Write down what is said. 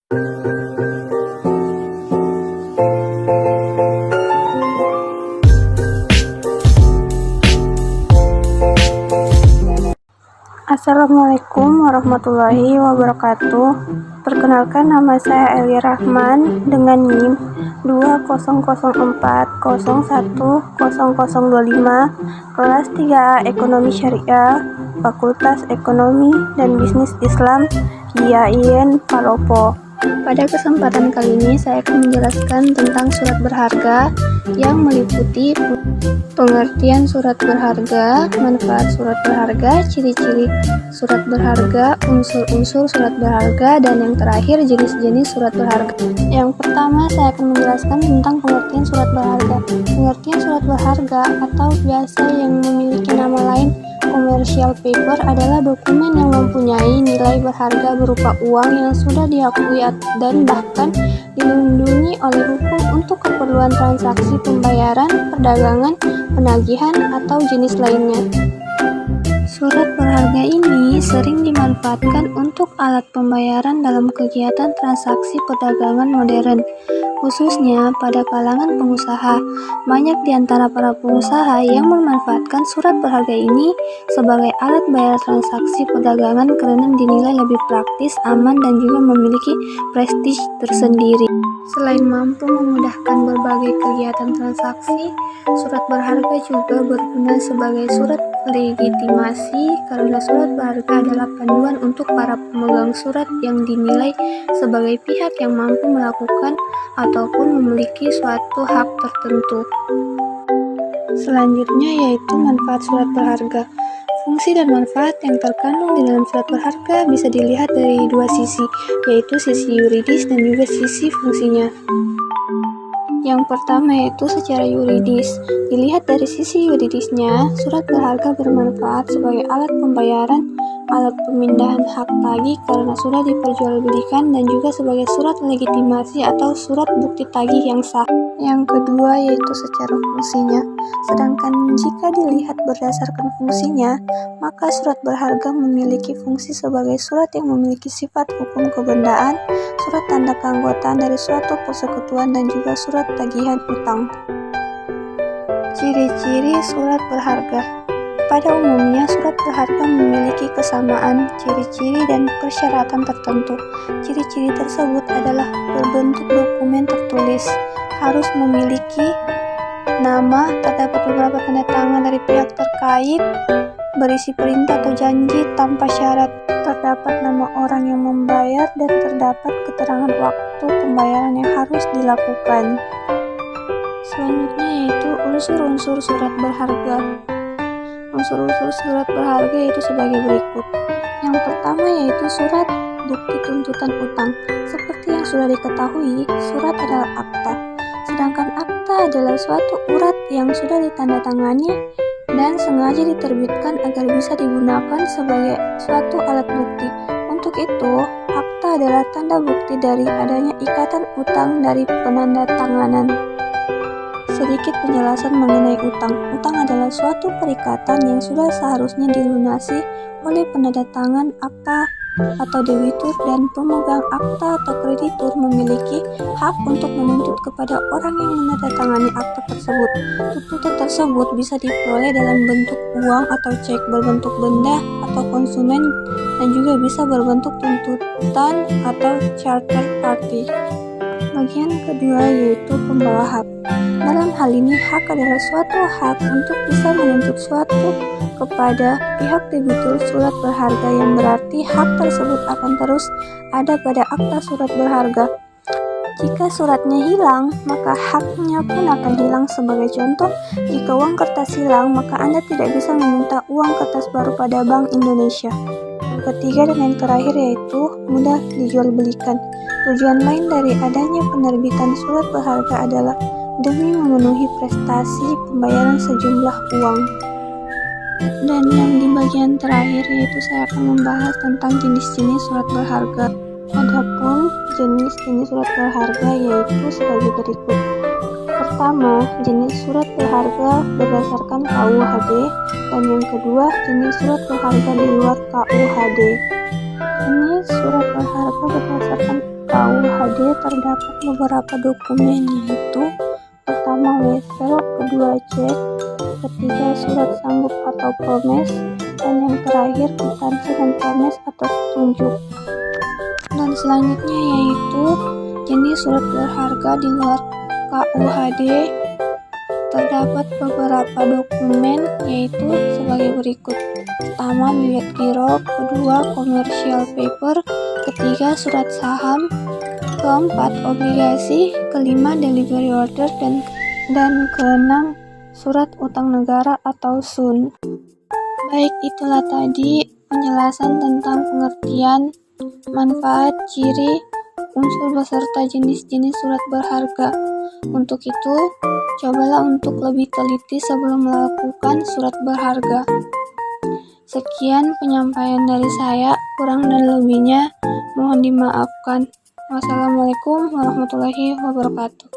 Assalamualaikum warahmatullahi wabarakatuh. Perkenalkan, nama saya Eli Rahman dengan NIM 2004010025, kelas 3A Ekonomi Syariah, Fakultas Ekonomi dan Bisnis Islam, IAIN Palopo. Pada kesempatan kali ini saya akan menjelaskan tentang surat berharga yang meliputi pengertian surat berharga, manfaat surat berharga, ciri-ciri surat berharga, unsur-unsur surat berharga, dan yang terakhir jenis-jenis surat berharga. Yang pertama saya akan menjelaskan tentang pengertian surat berharga. Pengertian surat berharga atau biasa yang memiliki nama lain commercial paper adalah dokumen yang mempunyai nilai berharga berupa uang yang sudah diakui dan bahkan dilindungi oleh hukum untuk keperluan transaksi pembayaran, perdagangan, penagihan, atau jenis lainnya. Surat berharga ini sering dimanfaatkan untuk alat pembayaran dalam kegiatan transaksi perdagangan modern, khususnya pada kalangan pengusaha. Banyak di antara para pengusaha yang memanfaatkan surat berharga ini sebagai alat bayar transaksi perdagangan karena dinilai lebih praktis, aman, dan juga memiliki prestis tersendiri. Selain mampu memudahkan berbagai kegiatan transaksi, surat berharga juga berguna sebagai surat legitimasi karena surat berharga adalah panduan untuk para pemegang surat yang dinilai sebagai pihak yang mampu melakukan ataupun memiliki suatu hak tertentu. Selanjutnya yaitu manfaat surat berharga. Fungsi dan manfaat yang terkandung di dalam surat berharga bisa dilihat dari dua sisi, yaitu sisi yuridis dan juga sisi fungsinya. Yang pertama yaitu secara yuridis. Dilihat dari sisi yuridisnya, surat berharga bermanfaat sebagai alat pembayaran, alat pemindahan hak tagih karena sudah diperjualbelikan, dan juga sebagai surat legitimasi atau surat bukti tagih yang sah. Yang kedua yaitu secara fungsinya. Sedangkan jika dilihat berdasarkan fungsinya, maka surat berharga memiliki fungsi sebagai surat yang memiliki sifat hukum kebendaan, surat tanda keanggotaan dari suatu persekutuan, dan juga surat tagihan utang. Ciri-ciri surat berharga. Pada umumnya, surat berharga memiliki kesamaan, ciri-ciri, dan persyaratan tertentu. Ciri-ciri tersebut adalah berbentuk dokumen tertulis, harus memiliki nama, terdapat beberapa tanda tangan dari pihak terkait, berisi perintah atau janji tanpa syarat, terdapat nama orang yang membayar, dan terdapat keterangan waktu pembayaran yang harus dilakukan. Selanjutnya yaitu unsur-unsur surat berharga. Unsur-unsur surat berharga yaitu sebagai berikut. Yang pertama yaitu surat bukti tuntutan utang. Seperti yang sudah diketahui, surat adalah akta. Sedangkan akta adalah suatu urat yang sudah ditandatangani dan sengaja diterbitkan agar bisa digunakan sebagai suatu alat bukti. Untuk itu, akta adalah tanda bukti dari adanya ikatan utang dari penandatanganan. Sedikit penjelasan mengenai utang. Utang adalah suatu perikatan yang sudah seharusnya dilunasi oleh penandatangan akta atau debitur, dan pemegang akta atau kreditur memiliki hak untuk menuntut kepada orang yang menandatangani akta tersebut. Tuntutan tersebut bisa diperoleh dalam bentuk uang atau cek berbentuk benda atau konsumen, dan juga bisa berbentuk tuntutan atau charter party. Bagian kedua yaitu pembawa hak. Dalam hal ini, hak adalah suatu hak untuk bisa menuntut suatu kepada pihak debitur surat berharga, yang berarti hak tersebut akan terus ada pada akta surat berharga. Jika suratnya hilang, maka haknya pun akan hilang. Sebagai contoh, jika uang kertas hilang, maka Anda tidak bisa meminta uang kertas baru pada Bank Indonesia. Yang ketiga dan yang terakhir yaitu mudah dijual belikan. Tujuan lain dari adanya penerbitan surat berharga adalah demi memenuhi prestasi pembayaran sejumlah uang. Dan yang di bagian terakhir yaitu saya akan membahas tentang jenis-jenis surat berharga. Adapun jenis-jenis surat berharga yaitu sebagai berikut. Pertama, jenis surat berharga berdasarkan KUHD, dan yang kedua, jenis surat berharga di luar KUHD. Jenis surat berharga berdasarkan KUHD KUHD terdapat beberapa dokumen, yaitu pertama wesel, kedua cek, ketiga surat sanggup atau promes, dan yang terakhir kwitansi dan promes atau petunjuk. Dan selanjutnya yaitu jenis surat berharga di luar KUHD. Terdapat beberapa dokumen, yaitu sebagai berikut. Pertama, bilet giro, kedua, commercial paper, ketiga, surat saham, keempat, obligasi, kelima, delivery order, dan keenam, surat utang negara atau SUN. Baik, itulah tadi penjelasan tentang pengertian, manfaat, ciri, unsur beserta jenis-jenis surat berharga. Untuk itu, cobalah untuk lebih teliti sebelum melakukan surat berharga. Sekian penyampaian dari saya, kurang dan lebihnya mohon dimaafkan. Wassalamualaikum warahmatullahi wabarakatuh.